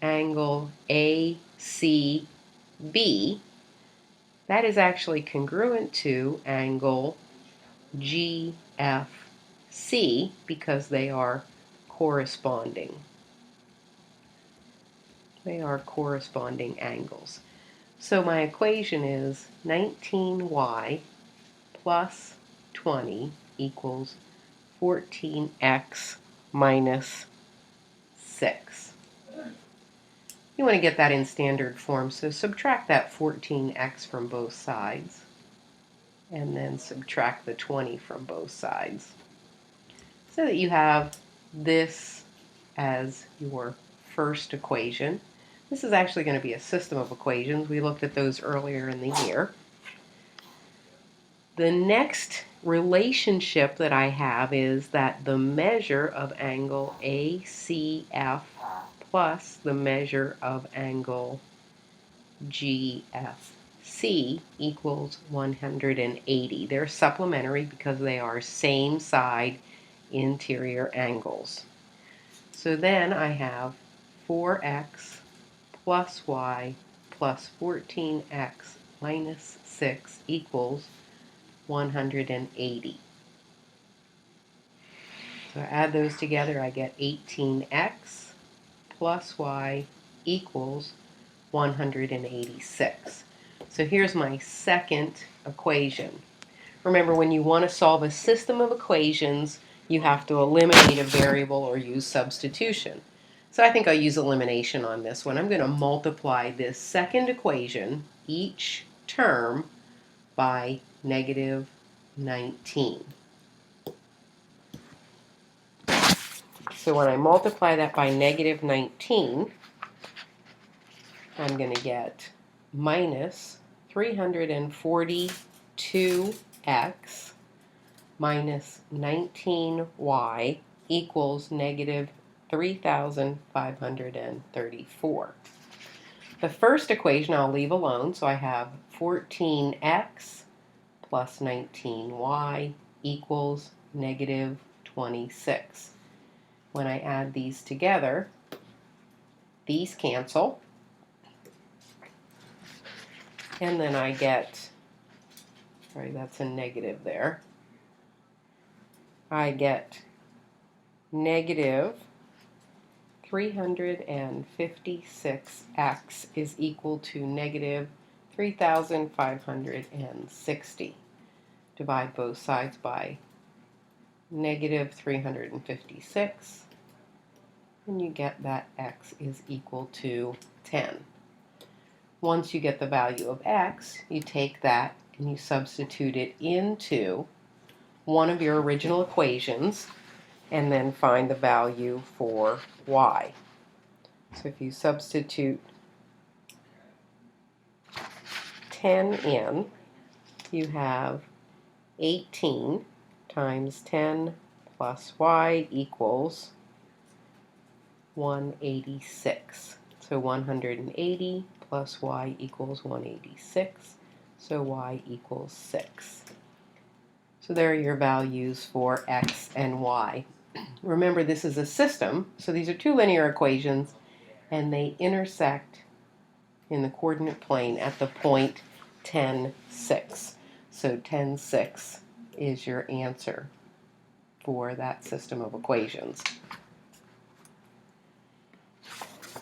angle ACB, that is actually congruent to angle GFC because they are corresponding. They are corresponding angles. So my equation is 19y plus 20 equals 14x minus 6. You want to get that in standard form, so subtract that 14x from both sides, and then subtract the 20 from both sides, so that you have this as your first equation. This is actually going to be a system of equations. We looked at those earlier in the year. The next relationship that I have is that the measure of angle ACF plus the measure of angle GFC equals 180. They're supplementary because they are same side interior angles. So then I have 4x plus y plus 14x minus 6 equals 180. So I add those together, I get 18x plus y equals 186. So here's my second equation. Remember, when you want to solve a system of equations, you have to eliminate a variable or use substitution. So I think I'll use elimination on this one. I'm going to multiply this second equation, each term, by negative 19. So when I multiply that by negative 19, I'm going to get minus 342x minus 19y equals negative 3,534. The first equation I'll leave alone, so I have 14x plus 19y equals negative 26. When I add these together, these cancel, and then I get, sorry, that's a negative there, I get negative 356x is equal to negative 3,560. Divide both sides by negative 356, and you get that x is equal to 10. Once you get the value of x, you take that and you substitute it into one of your original equations and then find the value for y. So if you substitute 10 in, you have 18 times 10 plus y equals 186. So 180 plus y equals 186. So y equals 6. So there are your values for x and y. Remember, this is a system, so these are two linear equations, and they intersect in the coordinate plane at the point 10, 6. So 10, 6 is your answer for that system of equations.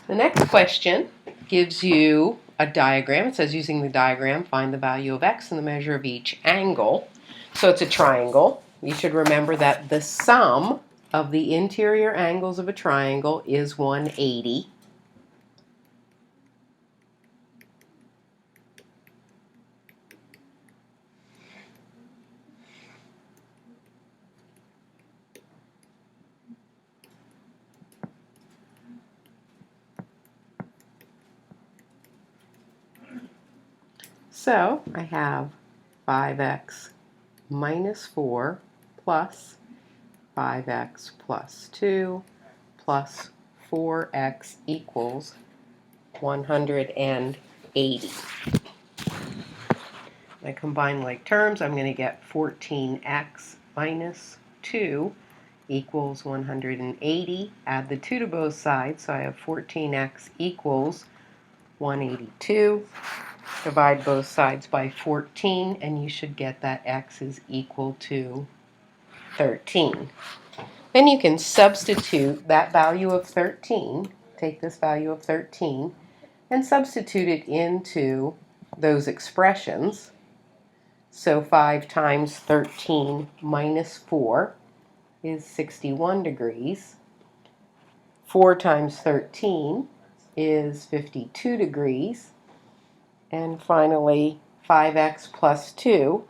The next question gives you a diagram. It says, using the diagram, find the value of x and the measure of each angle. So it's a triangle. You should remember that the sum of the interior angles of a triangle is 180. So I have 5x minus 4 plus 5x plus 2 plus 4x equals 180. I combine like terms, I'm going to get 14x minus 2 equals 180. Add the 2 to both sides, so I have 14x equals 182. Divide both sides by 14, and you should get that x is equal to 13. Then you can substitute that value of 13, take this value of 13, and substitute it into those expressions. So 5 times 13 minus 4 is 61 degrees. 4 times 13 is 52 degrees. And finally, 5x plus 2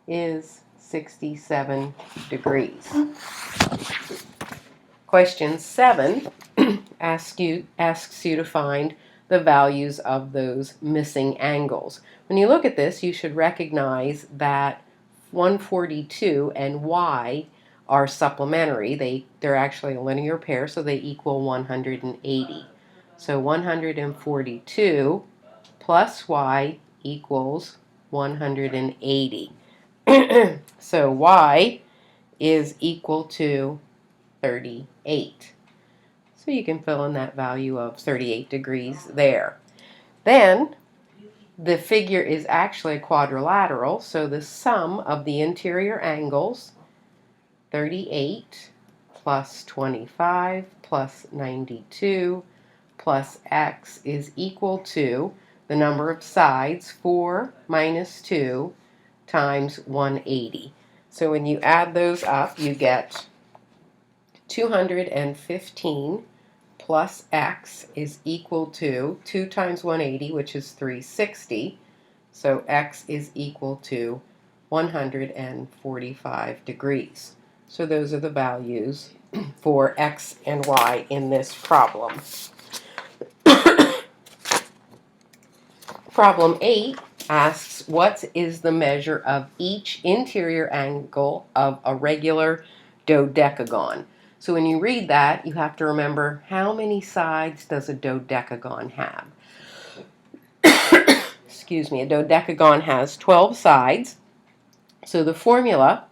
is 67 degrees. Question 7 asks you to find the values of those missing angles. When you look at this, you should recognize that 142 and y are supplementary. They're actually a linear pair, so they equal 180. So 142 plus y equals 180. So y is equal to 38. So you can fill in that value of 38 degrees there. Then the figure is actually a quadrilateral, so the sum of the interior angles, 38 plus 25 plus 92 plus x, is equal to the number of sides, 4 minus 2 times 180. So when you add those up, you get 215 plus x is equal to 2 times 180, which is 360. So x is equal to 145 degrees. So those are the values for x and y in this problem. Problem 8 asks, what is the measure of each interior angle of a regular dodecagon? So when you read that, you have to remember, how many sides does a dodecagon have? Excuse me, a dodecagon has 12 sides. So the formula,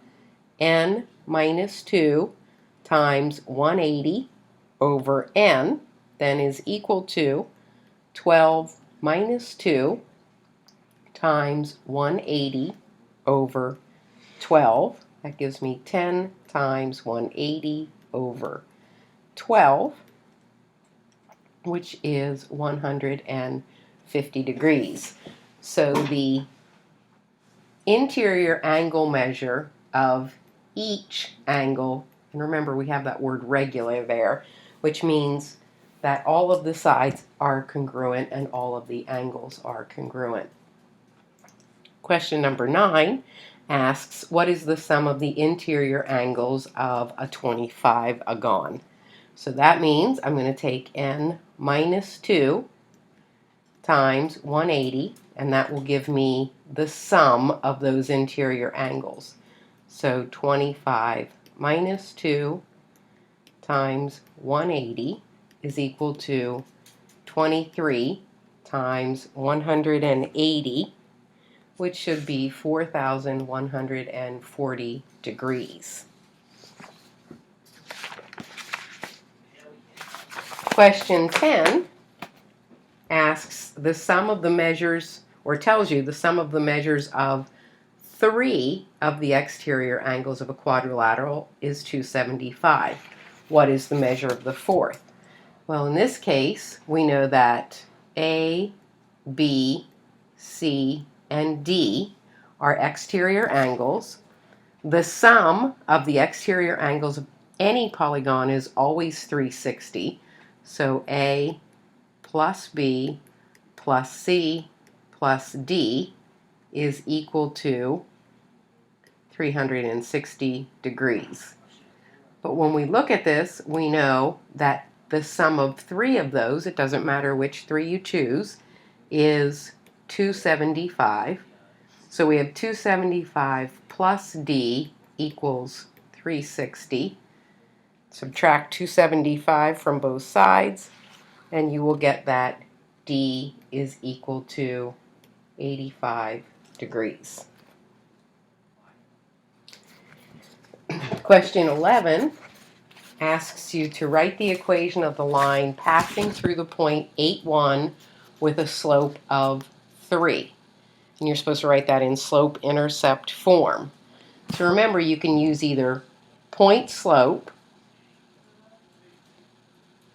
n minus 2 times 180 over n, then is equal to 12 minus 2 times 180 over 12. That gives me 10 times 180 over 12, which is 150 degrees. So the interior angle measure of each angle, and remember we have that word regular there, which means that all of the sides are congruent and all of the angles are congruent. Question number 9 asks, what is the sum of the interior angles of a 25-agon? So that means I'm going to take n minus 2 times 180, and that will give me the sum of those interior angles. So 25 minus 2 times 180 is equal to 23 times 180, which should be 4,140 degrees. Question 10 asks the sum of the measures, or tells you the sum of the measures of 3 of the exterior angles of a quadrilateral is 275. What is the measure of the fourth? Well, in this case, we know that A, B, C, and D are exterior angles. The sum of the exterior angles of any polygon is always 360. So A plus B plus C plus D is equal to 360 degrees. But when we look at this, we know that the sum of 3 of those, it doesn't matter which 3 you choose, is 275. So we have 275 plus D equals 360. Subtract 275 from both sides, and you will get that D is equal to 85 degrees. Question 11 asks you to write the equation of the line passing through the point 8, 1 with a slope of 3. And you're supposed to write that in slope-intercept form. So remember, you can use either point slope,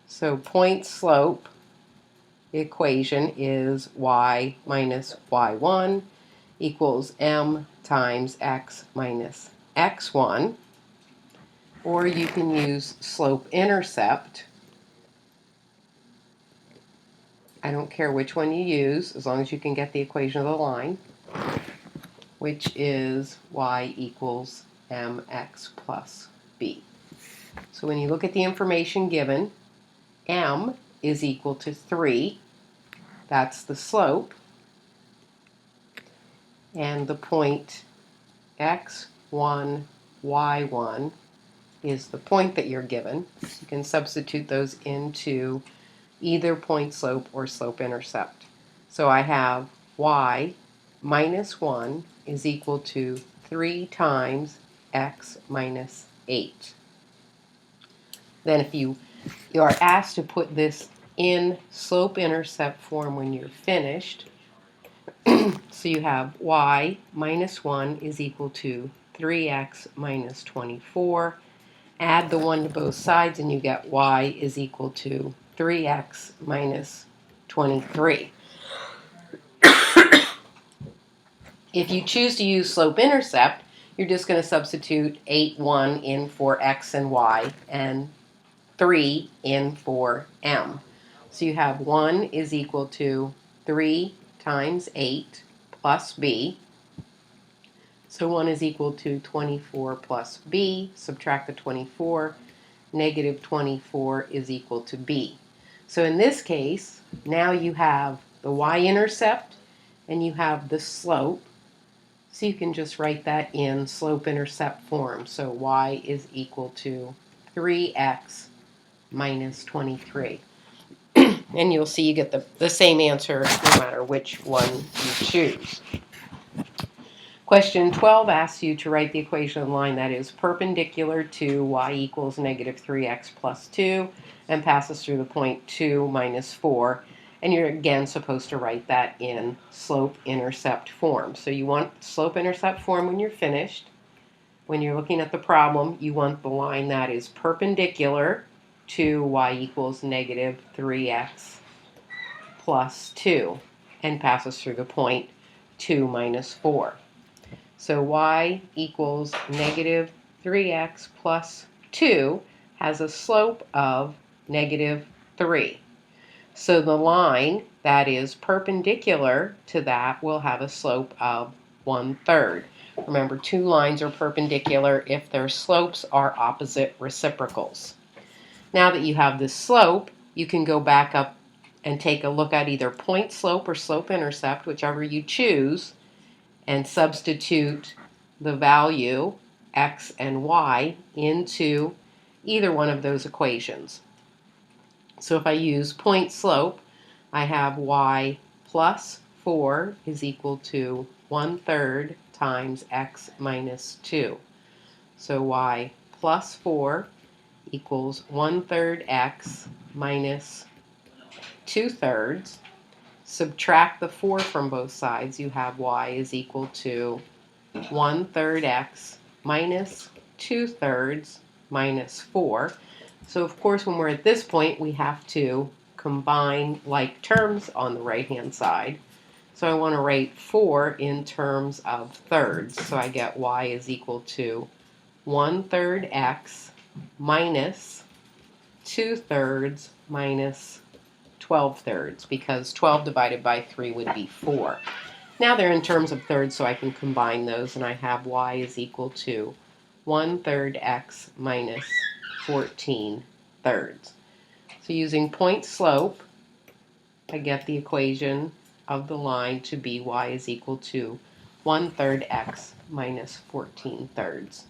so point slope equation is y minus y1 equals m times x minus x1, or you can use slope-intercept. I don't care which one you use, as long as you can get the equation of the line, which is y equals mx plus b. So when you look at the information given, m is equal to 3. That's the slope. And the point x1, y1 is the point that you're given. You can substitute those into either point slope or slope intercept. So I have y minus 1 is equal to 3 times x minus 8. Then if you are asked to put this in slope-intercept form when you're finished, so you have y minus 1 is equal to 3x minus 24. Add the 1 to both sides and you get y is equal to 3x minus 23. If you choose to use slope-intercept, you're just going to substitute 8, 1 in for x and y and 3 in for m. So you have 1 is equal to 3 times 8 plus b. So 1 is equal to 24 plus b. Subtract the 24. Negative 24 is equal to b. So in this case, now you have the y-intercept and you have the slope. So you can just write that in slope-intercept form. So y is equal to 3x minus 23. And you'll see you get the same answer no matter which one you choose. Question 12 asks you to write the equation of the line that is perpendicular to y equals negative 3x plus 2 and passes through the point 2 minus 4. And you're again supposed to write that in slope-intercept form. So you want slope-intercept form when you're finished. When you're looking at the problem, you want the line that is perpendicular to y equals negative 3x plus 2 and passes through the point 2 minus 4. So y equals negative 3x plus 2 has a slope of negative 3. So the line that is perpendicular to that will have a slope of 1/3. Remember, two lines are perpendicular if their slopes are opposite reciprocals. Now that you have this slope, you can go back up and take a look at either point slope or slope intercept, whichever you choose, and substitute the value x and y into either one of those equations. So if I use point slope, I have y plus 4 is equal to 1/3 times x minus 2. So y plus 4 equals 1/3 x minus 2/3. Subtract the 4 from both sides, you have y is equal to 1/3 x minus 2/3 minus 4. So of course when we're at this point we have to combine like terms on the right hand side. So I want to write 4 in terms of thirds. So I get y is equal to 1/3 x minus 2/3 minus 12/3, because 12 divided by 3 would be 4. Now they're in terms of thirds, so I can combine those, and I have y is equal to 1/3 x minus 14/3. So using point slope, I get the equation of the line to be y is equal to 1/3 x minus 14/3.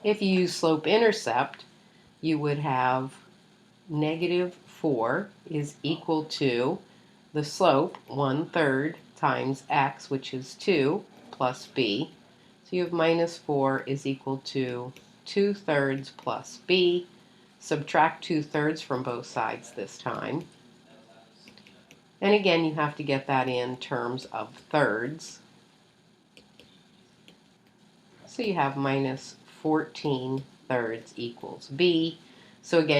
If you use slope-intercept, you would have negative 4 is equal to the slope 1/3 times x, which is 2, plus b. So you have minus 4 is equal to 2/3 plus b. Subtract 2/3 from both sides this time. And again, you have to get that in terms of thirds. So you have minus 14/3 equals b. So again,